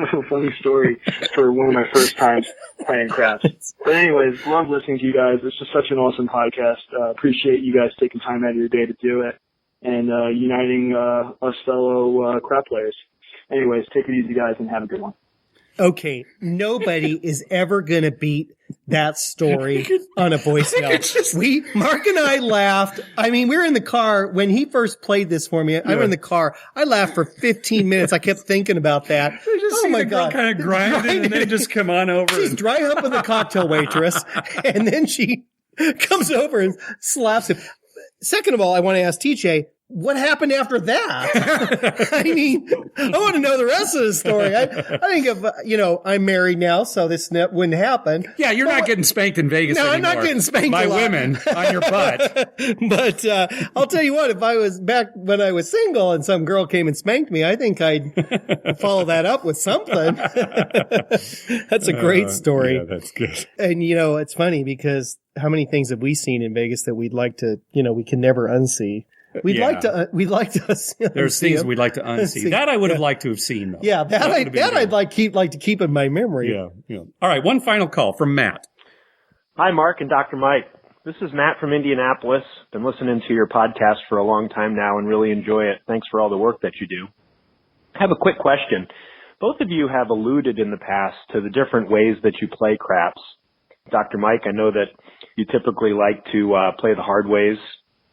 of a funny story for one of my first times playing craps. But anyways, love listening to you guys. It's just such an awesome podcast. Appreciate you guys taking time out of your day to do it and uniting us fellow crap players. Anyways, take it easy, guys, and have a good one. Okay, nobody is ever going to beat that story on a voicemail. Mark and I laughed. I mean, we were in the car when he first played this for me. I were in the car. I laughed for 15 minutes. I kept thinking about that. Oh my God. Kind of grinding and then just come on over. She's dry humping the cocktail waitress and then she comes over and slaps him. Second of all, I want to ask TJ, what happened after that? I mean, I want to know the rest of the story. I think if, I'm married now, so this wouldn't happen. Yeah, you're not getting spanked in Vegas anymore. I'm not getting spanked by women on your butt. But I'll tell you what, if I was back when I was single and some girl came and spanked me, I think I'd follow that up with something. That's a great story. Yeah, that's good. And, it's funny because how many things have we seen in Vegas that we'd like to, we can never unsee? We'd like to There's things we'd like to unsee. That I would have liked to have seen, though. Yeah, I'd like to keep in my memory. Yeah. All right, one final call from Matt. Hi, Mark and Dr. Mike. This is Matt from Indianapolis. Been listening to your podcast for a long time now and really enjoy it. Thanks for all the work that you do. I have a quick question. Both of you have alluded in the past to the different ways that you play craps. Dr. Mike, I know that you typically like to play the hard ways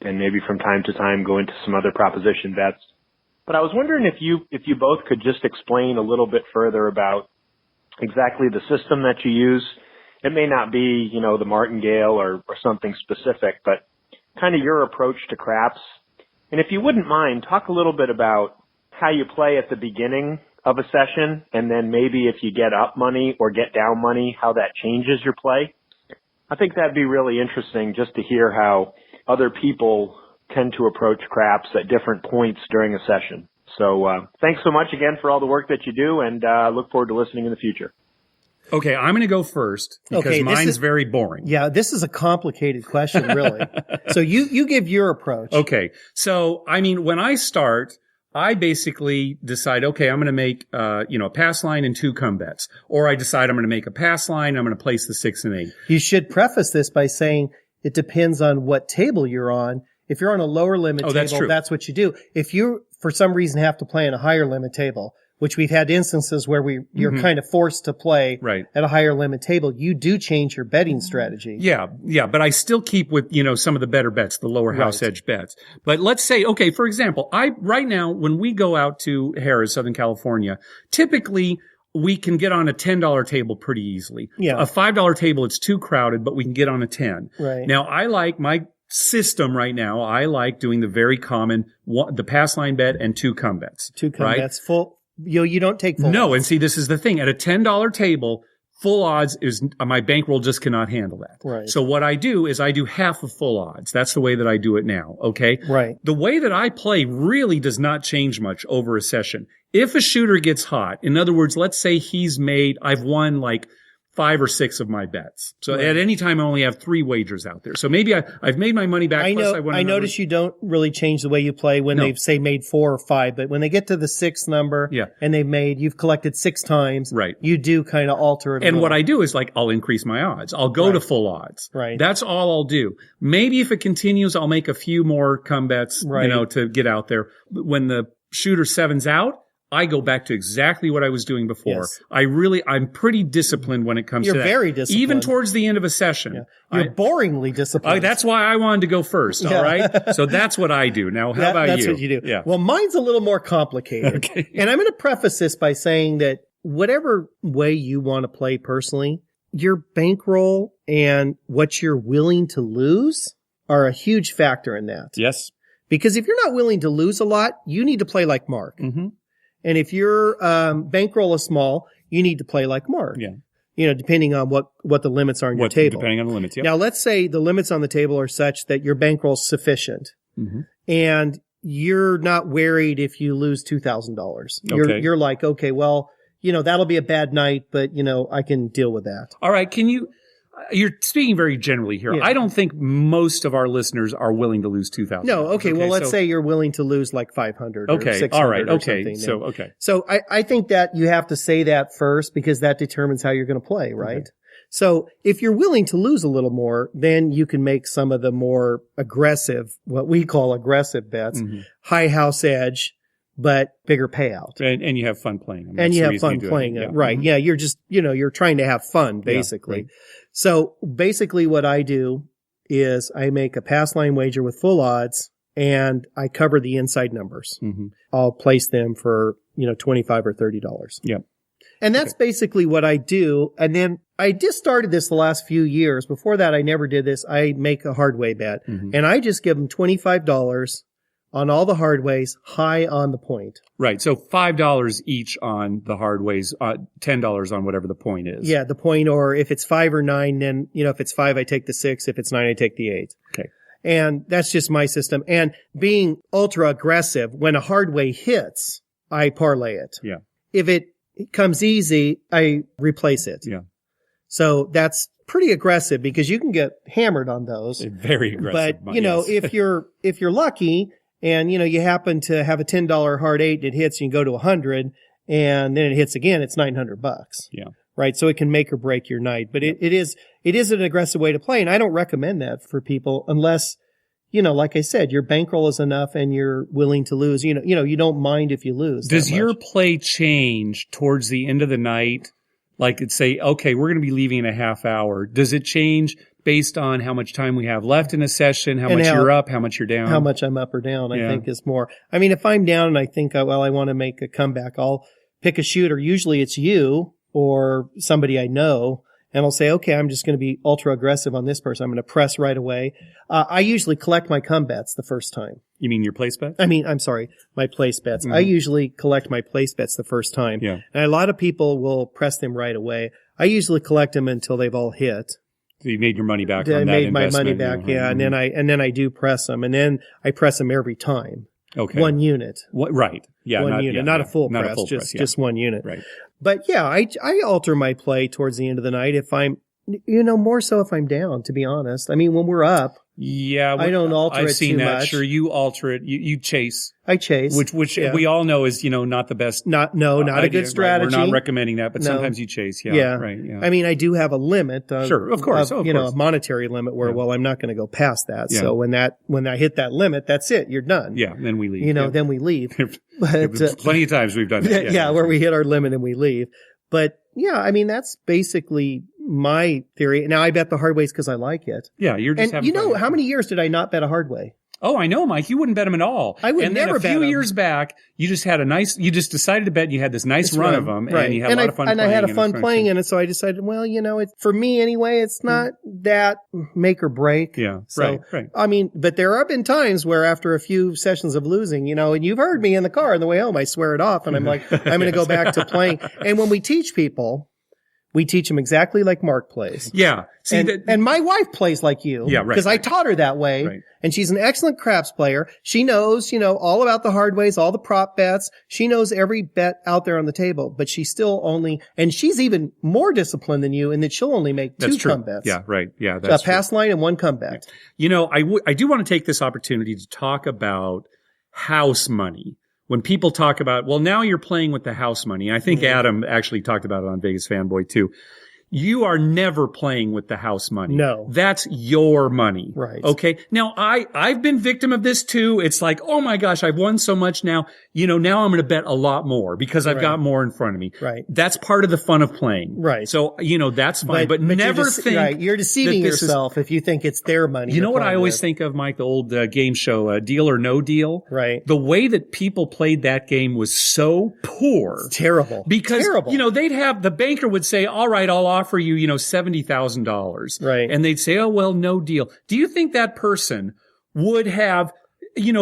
and maybe from time to time go into some other proposition bets. But I was wondering if you both could just explain a little bit further about exactly the system that you use. It may not be, the martingale or something specific, but kind of your approach to craps. And if you wouldn't mind, talk a little bit about how you play at the beginning of a session, and then maybe if you get up money or get down money, how that changes your play. I think that'd be really interesting just to hear how other people tend to approach craps at different points during a session. So thanks so much again for all the work that you do, and look forward to listening in the future. Okay, I'm going to go first because mine's very boring. Yeah, this is a complicated question, really. So you give your approach. Okay, so when I start, I basically decide, okay, I'm going to make, a pass line and 2 come bets. Or I decide I'm going to make a pass line, I'm going to place the 6 and 8. You should preface this by saying it depends on what table you're on. If you're on a lower limit table, that's what you do. If you, for some reason, have to play on a higher limit table, which we've had instances where you're kind of forced to play at a higher limit table, you do change your betting strategy. Yeah, but I still keep with, some of the better bets, the lower house edge bets. But let's say, okay, for example, right now, when we go out to Harrah's, Southern California, typically we can get on a $10 table pretty easily. Yeah. A $5 table, it's too crowded, but we can get on a 10. Right. Now, I like my system right now. I like doing the very common, the pass line bet and 2 come bets. 2 come bets full. You don't take full No, odds. and see, this is the thing. At a $10 table, full odds is, my bankroll just cannot handle that. Right. So what I do is I do half of full odds. That's the way that I do it now. Okay. Right. The way that I play really does not change much over a session. If a shooter gets hot, in other words, let's say I've won like 5 or 6 of my bets. So at any time, I only have 3 wagers out there. So maybe I've made my money back. I notice you don't really change the way you play when they've made 4 or 5, but when they get to the 6th number and you've collected 6 times, you do kind of alter it. And what I do is I'll increase my odds. I'll go to full odds. Right. That's all I'll do. Maybe if it continues, I'll make a few more come bets, to get out there. But when the shooter 7's out, I go back to exactly what I was doing before. Yes. I'm pretty disciplined when it comes to that. You're very disciplined. Even towards the end of a session. Yeah. You're boringly disciplined. That's why I wanted to go first, all right? So that's what I do. Now, how about you? That's what you do. Yeah. Well, mine's a little more complicated. Okay. And I'm going to preface this by saying that whatever way you want to play personally, your bankroll and what you're willing to lose are a huge factor in that. Yes. Because if you're not willing to lose a lot, you need to play like Mark. Mm-hmm. And if your bankroll is small, you need to play like Mark. Yeah. Depending on what the limits are on your table. Depending on the limits, yeah. Now, let's say the limits on the table are such that your bankroll is sufficient. Mm-hmm. And you're not worried if you lose $2,000. Okay. You're like, okay, well, that'll be a bad night, but, I can deal with that. All right. You're speaking very generally here. Yeah. I don't think most of our listeners are willing to lose $2,000. No. Okay. Well, let's say you're willing to lose like 500 or 600 all right. or Okay. something. So I think that you have to say that first because that determines how you're going to play, right? Okay. So if you're willing to lose a little more, then you can make some of the more aggressive, what we call aggressive bets, high house edge, but bigger payout. And you have fun playing. And you have fun playing it. Right. Mm-hmm. Yeah. You're just, you're trying to have fun, basically. Yeah, right. So basically what I do is I make a pass line wager with full odds and I cover the inside numbers. Mm-hmm. I'll place them for, $25 or $30. Yep. And that's basically what I do. And then I just started this the last few years. Before that, I never did this. I make a hard way bet and I just give them $25 on all the hard ways, high on the point. Right. So $5 each on the hard ways, $10 on whatever the point is. Yeah, the point, or if it's 5 or 9, then, if it's 5, I take the 6. If it's 9, I take the 8. Okay. And that's just my system. And being ultra aggressive, when a hard way hits, I parlay it. Yeah. If it comes easy, I replace it. Yeah. So that's pretty aggressive because you can get hammered on those. Very aggressive. But, if you're lucky, and, you happen to have a $10 hard 8 and it hits, and you go to 100, and then it hits again, it's $900. Yeah. Right. So it can make or break your night, but it is an aggressive way to play. And I don't recommend that for people unless, like I said, your bankroll is enough and you're willing to lose. You don't mind if you lose. Does your play change towards the end of the night? Like it's say, okay, we're going to be leaving in a half hour. Does it change based on how much time we have left in a session, how much you're up, how much you're down? How much I'm up or down, I think is more. I mean, if I'm down and I think, I want to make a comeback, I'll pick a shooter. Usually it's you or somebody I know, and I'll say, okay, I'm just going to be ultra aggressive on this person. I'm going to press right away. I usually collect my come bets the first time. You mean your place bets? I'm sorry, my place bets. I usually collect my place bets the first time. Yeah. And a lot of people will press them right away. I usually collect them until they've all hit. So you made your money back on I that made my money investment, back, yeah. And then I do press them, and then I press them every time. Okay. One unit. Right. Yeah. One unit, not a full not press, a full press, just one unit. Right. But yeah, I alter my play towards the end of the night if I'm, more so if I'm down, to be honest. I mean, when we're up, yeah, I don't alter I've it seen too that. much. Sure, you alter it. You chase. I chase. Which we all know is, not the best. Not a good strategy. Right? We're not recommending that, but No. sometimes you chase. Yeah. Yeah. Right. Yeah. I mean, I do have a limit. Sure, of course. Of course. A monetary limit where, I'm not going to go past that. Yeah. So when I hit that limit, that's it. You're done. Yeah. Then we leave. Then we leave. But, plenty of times we've done that. Yeah, where we hit our limit and we leave. But yeah, I mean, that's basically my theory. Now I bet the hard ways because I like it. Yeah. You're just and having fun. how many years did I not bet a hard way? Oh, I know, Mike. You wouldn't bet them at all. I would never bet And then a few them. years back, you just decided to bet. You had this nice run of them, right. and you had a lot of fun playing. And I had a it fun was playing in it, so I decided, well, for me anyway, it's not that make or break. Yeah, so, right. I mean, but there have been times where after a few sessions of losing, and you've heard me in the car on the way home, I swear it off, and I'm like, I'm going to go back to playing. And when we teach people, we teach them exactly like Mark plays. Yeah. See, and my wife plays like you. Yeah, right. Because I taught her that way. Right. And she's an excellent craps player. She knows, all about the hard ways, all the prop bets. She knows every bet out there on the table, but she still and she's even more disciplined than you in that she'll only make two come bets. Yeah, right. Yeah, that's a pass line and one comeback. I do want to take this opportunity to talk about house money. When people talk about, well, now you're playing with the house money. I think Adam actually talked about it on Vegas Fanboy too. You are never playing with the house money. No. That's your money. Right. Okay. Now, I've been victim of this too. It's like, oh my gosh, I've won so much now. Now I'm going to bet a lot more because I've got more in front of me. Right. That's part of the fun of playing. Right. So, but fine. But never think. Right. You're deceiving yourself if you think it's their money. You know what I always think of, Mike, the old game show, Deal or No Deal? Right. The way that people played that game was so poor. It's terrible. Because, terrible. they'd have, the banker would say, all right, I'll offer you, $70,000. Right. And they'd say, oh, well, no deal. Do you think that person would have,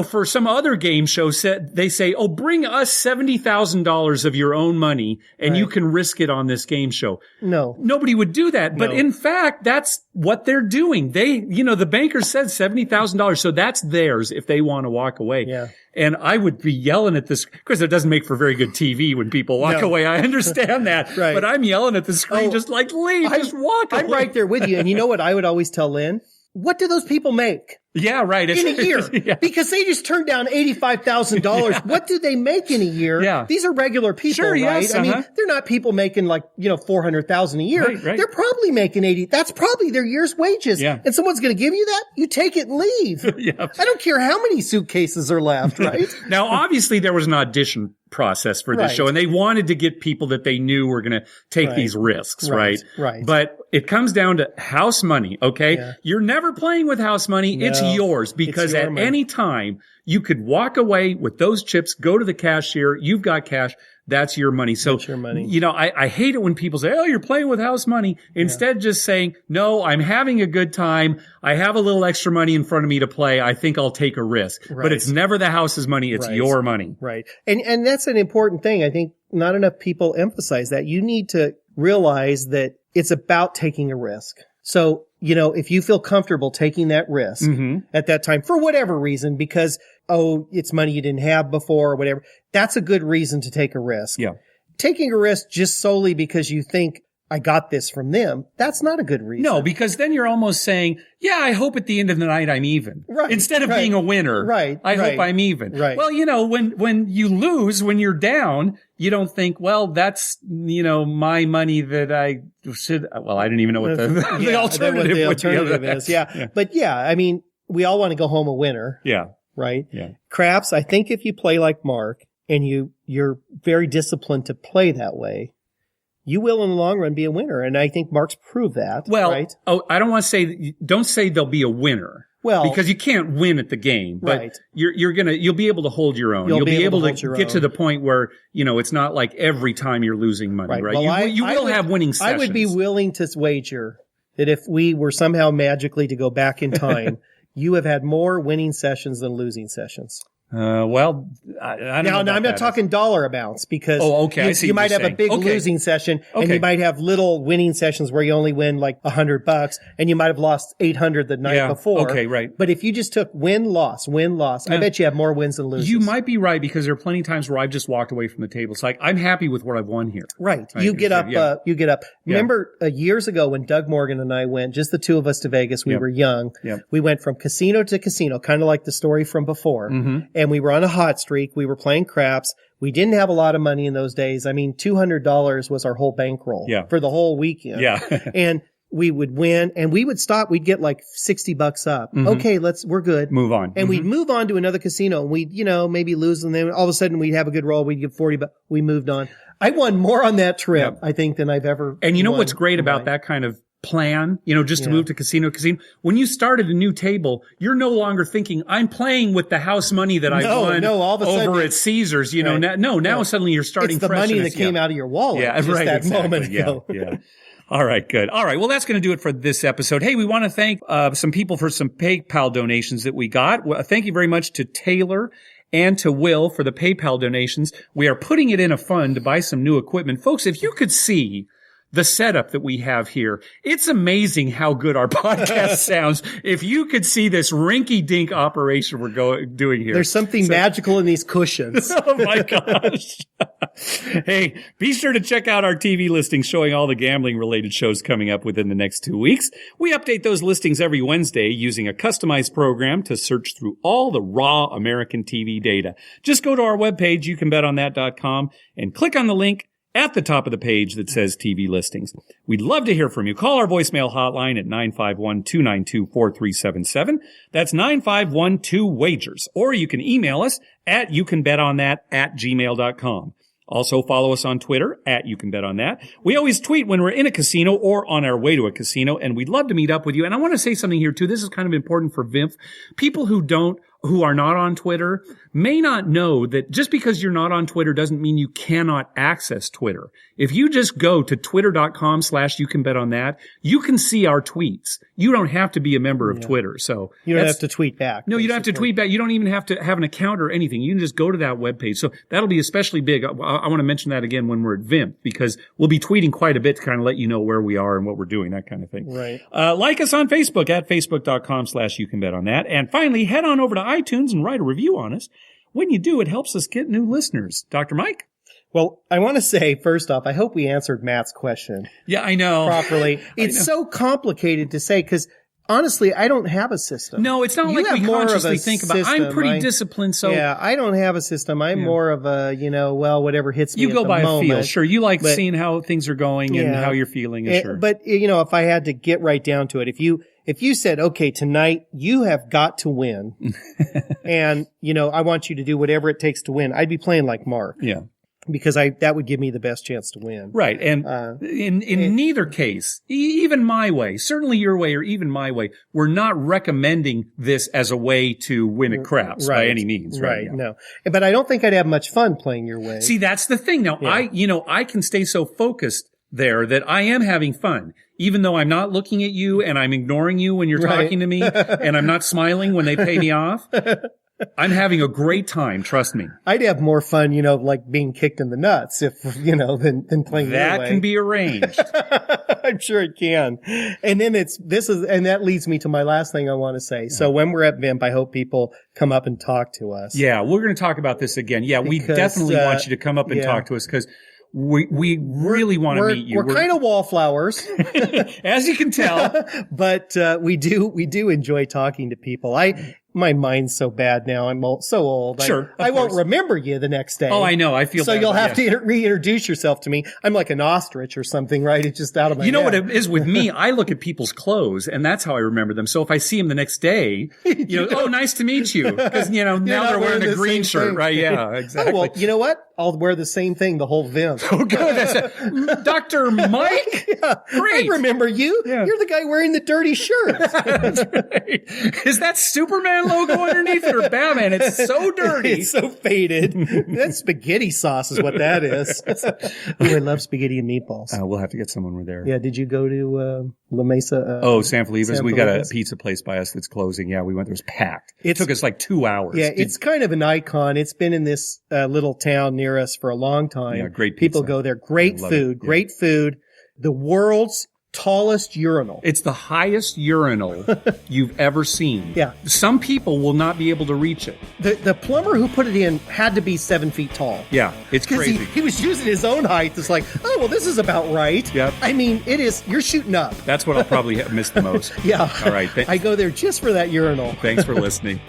for some other game show they say, oh, bring us $70,000 of your own money and you can risk it on this game show. No. Nobody would do that. But in fact, that's what they're doing. The banker said $70,000. So that's theirs if they want to walk away. Yeah. And I would be yelling at this. Of course, it doesn't make for very good TV when people walk away. I understand that. Right. But I'm yelling at the screen just like, leave, just walk away. I'm right there with you. And you know what I would always tell Lynn? What do those people make? Yeah, right. In a year. Because they just turned down $85,000. Yeah. What do they make in a year? Yeah. These are regular people, right? Yes, I mean, they're not people making $400,000 a year. Right. They're probably making 80. That's probably their year's wages. Yeah. And someone's going to give you that? You take it and leave. Yeah. I don't care how many suitcases are left, right? Now, obviously there was an audition process for this show and they wanted to get people that they knew were going to take these risks, right? Right. But it comes down to house money, okay? Yeah. You're never playing with house money. No, it's yours because at any time you could walk away with those chips, go to the cashier, you've got cash. That's your money. So, that's your money. I hate it when people say, oh, you're playing with house money. Instead, just saying, no, I'm having a good time. I have a little extra money in front of me to play. I think I'll take a risk. Right. But it's never the house's money. It's your money. Right. And that's an important thing. I think not enough people emphasize that. You need to realize that it's about taking a risk. So, if you feel comfortable taking that risk at that time for whatever reason, because, it's money you didn't have before or whatever, that's a good reason to take a risk. Yeah. Taking a risk just solely because you think, I got this from them, that's not a good reason. No, because then you're almost saying, yeah, I hope at the end of the night I'm even. Right. Instead of being a winner. Right. I hope I'm even. Right. Well, when you lose, when you're down, you don't think, well, that's, my money that I should, well, I didn't even know what the alternative is. Yeah. But yeah, I mean, we all want to go home a winner. Yeah. Right? Yeah. Craps, I think if you play like Mark and you're very disciplined to play that way, you will in the long run be a winner. And I think Mark's proved that. Well, right? I don't want to say, don't say they'll be a winner. Well, because you can't win at the game, but right. you'll be able to hold your own. You'll be able to get to the point where, it's not like every time you're losing money, right? Well, you will have winning sessions. I would be willing to wager that if we were somehow magically to go back in time, you have had more winning sessions than losing sessions. I don't know. Now I'm not talking dollar amounts because you might have a big losing session and you might have little winning sessions where you only win like $100 and you might have lost 800 the night before. Okay, right. But if you just took win-loss, I bet you have more wins than losses. You might be right because there are plenty of times where I've just walked away from the table. It's like, I'm happy with what I've won here. Right. You get up. Remember years ago when Doug Morgan and I went, just the two of us to Vegas, we were young. Yep. We went from casino to casino, kind of like the story from before. Mm-hmm. And we were on a hot streak. We were playing craps. We didn't have a lot of money in those days. I mean, $200 was our whole bankroll for the whole weekend. Yeah. And we would win and we would stop. We'd get like $60 up. Mm-hmm. Okay, we're good. Move on. And we'd move on to another casino and we'd, maybe lose and then all of a sudden we'd have a good roll. We'd get $40, but we moved on. I won more on that trip, I think, than I've ever. And you know what's great about that kind of plan, just to move to casino. When you start at a new table, you're no longer thinking, I'm playing with the house money that I won all of a sudden, over at Caesar's, now suddenly you're starting fresh. It's the money that came out of your wallet that moment ago. Yeah. All right, good. All right. Well, that's going to do it for this episode. Hey, we want to thank some people for some PayPal donations that we got. Well, thank you very much to Taylor and to Will for the PayPal donations. We are putting it in a fund to buy some new equipment. Folks, if you could see the setup that we have here, it's amazing how good our podcast sounds. If you could see this rinky-dink operation we're doing here. There's something magical in these cushions. Oh my gosh. Hey, be sure to check out our TV listings showing all the gambling-related shows coming up within the next 2 weeks. We update those listings every Wednesday using a customized program to search through all the raw American TV data. Just go to our webpage, youcanbetonthat.com, and click on the link at the top of the page that says TV listings. We'd love to hear from you. Call our voicemail hotline at 951-292-4377. That's 951-2-WAGERS. Or you can email us at youcanbetonThat@gmail.com. Also follow us on Twitter at YouCanBetOnThat. We always tweet when we're in a casino or on our way to a casino, and we'd love to meet up with you. And I want to say something here too. This is kind of important for VIMF. People who are not on Twitter may not know that just because you're not on Twitter doesn't mean you cannot access Twitter. If you just go to twitter.com/youcanbetonThat, you can see our tweets. You don't have to be a member of Twitter. So you don't have to tweet back. No, you don't have to tweet back. You don't even have to have an account or anything. You can just go to that webpage. So that'll be especially big. I want to mention that again when we're at VIMP because we'll be tweeting quite a bit to kind of let you know where we are and what we're doing, that kind of thing. Right. Like us on Facebook at facebook.com/youcanbetonThat. And finally, head on over to iTunes and write a review on us. When you do, it helps us get new listeners. Dr. Mike? Well, I want to say, first off, I hope we answered Matt's question. Yeah, I know. Properly. It's so complicated to say because, honestly, I don't have a system. No, it's not like we consciously think about it. I'm pretty disciplined, so. Yeah, I don't have a system. I'm more of a, whatever hits me at the moment. You go by a feel. Sure, you like seeing how things are going and how you're feeling. Sure. But, if I had to get right down to it, if you said, okay, tonight you have got to win and, I want you to do whatever it takes to win, I'd be playing like Mark. Yeah. Because that would give me the best chance to win. Right. And in neither case, even my way, certainly your way or even my way, we're not recommending this as a way to win at craps by any means. Right. Yeah. No. But I don't think I'd have much fun playing your way. See, that's the thing. Now, I can stay so focused there that I am having fun, even though I'm not looking at you and I'm ignoring you when you're talking to me and I'm not smiling when they pay me off. I'm having a great time, trust me. I'd have more fun, like being kicked in the nuts if, than playing that your way. Can be arranged. I'm sure it can. And then and that leads me to my last thing I want to say. So when we're at VIMP, I hope people come up and talk to us. Yeah, we're going to talk about this again. Yeah, we definitely want you to come up and talk to us because we really want to meet you. We're kind of wallflowers, as you can tell, but we do enjoy talking to people. My mind's so bad now. I'm so old. Sure, I won't remember you the next day. Oh, I know. I feel so bad, you'll have to reintroduce yourself to me. I'm like an ostrich or something, right? It's just out of my You know head. what it is with me? I look at people's clothes, and that's how I remember them. So if I see them the next day, oh, nice to meet you, because now they're wearing a green shirt, right? Yeah, exactly. Oh, well, you know what? I'll wear the same thing the whole Vim. Oh, good. Dr. Mike? Yeah. Great. I remember you. Yeah. You're the guy wearing the dirty shirt. That's right. Is that Superman logo underneath it or Batman? It's so dirty. It's so faded. That's spaghetti sauce is what that is. Ooh, I love spaghetti and meatballs. We'll have to get someone over there. Yeah. Did you go to La Mesa? San Felipe's. We got a pizza place by us that's closing. Yeah, we went there. It was packed. It took us like 2 hours. Yeah, it's kind of an icon. It's been in this little town near us for a long time. Yeah, great pizza. People go there. Great food. Great food. The world's tallest urinal. It's the highest urinal you've ever seen. Yeah. Some people will not be able to reach it. The plumber who put it in had to be 7 feet tall. Yeah, it's crazy. He was using his own height. It's like, oh, well, this is about right. Yep. I mean, you're shooting up. That's what I'll probably have missed the most. Yeah. All right. I go there just for that urinal. Thanks for listening.